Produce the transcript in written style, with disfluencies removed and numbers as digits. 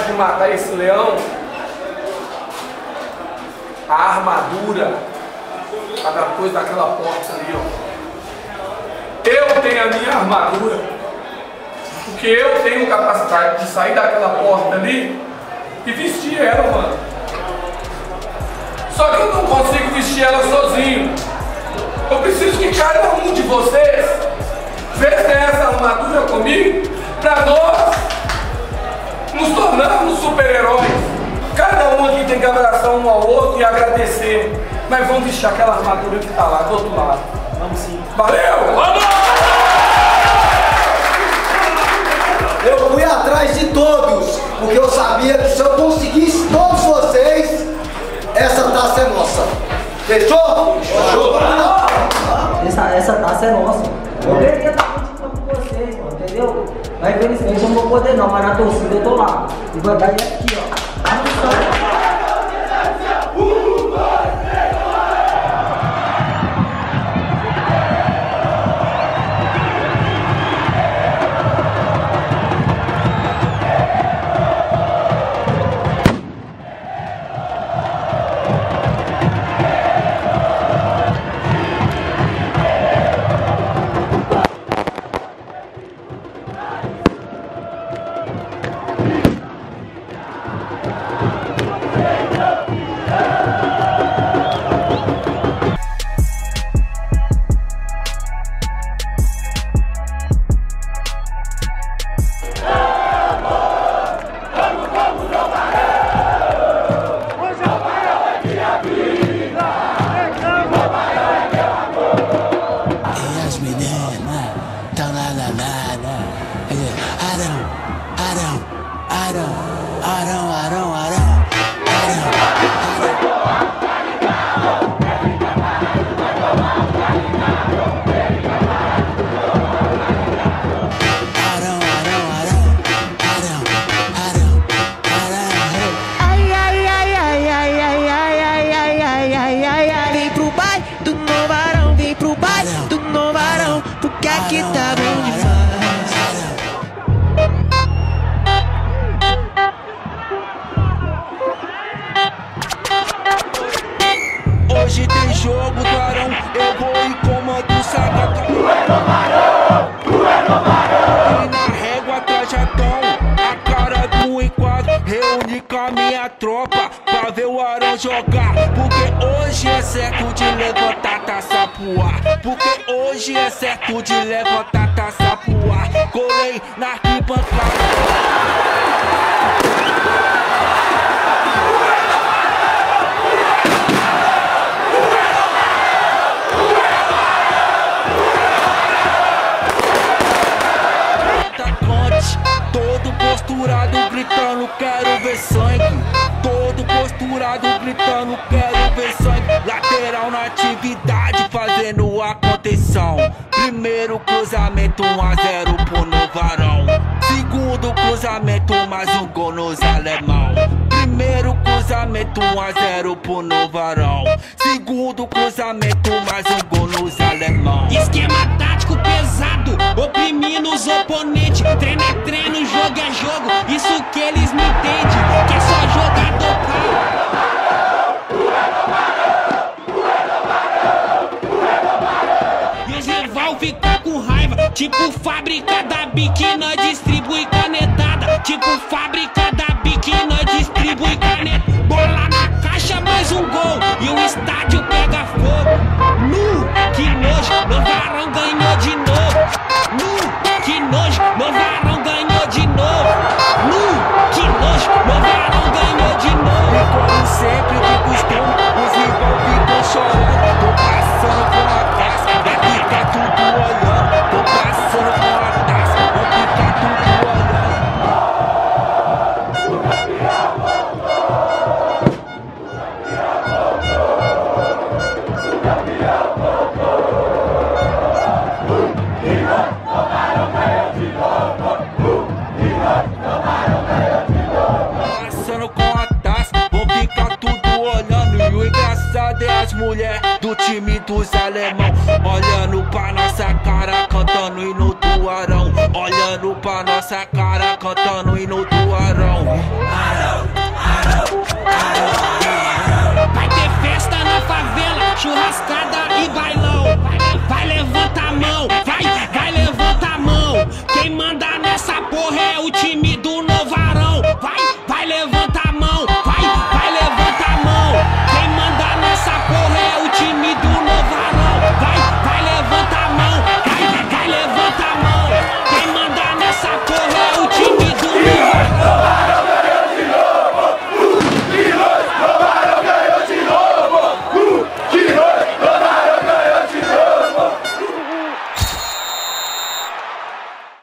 De matar esse leão, a armadura, cada coisa daquela porta ali, ó. Eu tenho a minha armadura, porque eu tenho capacidade de sair daquela porta ali e vestir ela, mano. Só que eu não consigo vestir ela sozinho. Eu preciso que cada um de vocês vesta essa armadura comigo, para nós nos tornarmos super-heróis. Cada um aqui tem que abraçar um ao outro e agradecer. Mas vamos vestir aquela armadura que está lá do outro lado. Vamos sim. Valeu! Vamos! Eu fui atrás de todos, porque eu sabia que se eu conseguisse todos vocês, essa taça é nossa. Fechou? Fechou! Essa taça é nossa. Eu queria estar com vocês, mano, entendeu? Mas infelizmente eu não vou poder não, mas na torcida eu tô lá. E vou dar ele aqui, ó. Tá no sangue. Que tá bom demais. Hoje tem jogo do Arão, eu vou e comando o sagatão. Tu é Novarão, tu é Novarão. E na régua trajatão, a cara do enquadro. Reúne com a minha tropa pra ver o Arão jogar. Porque hoje é certo de levantar a taça pro ar. Porque hoje é certo de levantar a taça pro ar. Colei na arquibancada. Todo posturado gritando quero ver sangue. Todo posturado gritando quero ver sangue. Lateral na atividade fazendo a contenção. Primeiro cruzamento 1 a 0 pro Novarão. Segundo cruzamento mais um gol nos alemão. Primeiro cruzamento 1 a 0 pro Novarão. Segundo cruzamento mais um gol nos alemão. Esquema tático pesado, oprimindo os oponentes. Treino é treino, jogo é jogo, isso que eles não entendem. Que é só jogador e os rival fica com raiva, tipo fábrica da Bic, nós distribui canetada. Tipo fábrica da Bic, nós distribui caneta. Bola na caixa, mais um gol e o estádio pega fogo. Que nojo, Novarão ganhou de novo. Que nojo, Novarão ganhou de novo. Que nojo, Novarão ganhou. com a taça, vão ficar tudo olhando. E o engraçado é as mulheres do time dos alemão, olhando pra nossa cara, cantando e no tuarão. Olhando pra nossa cara, cantando e no tuarão.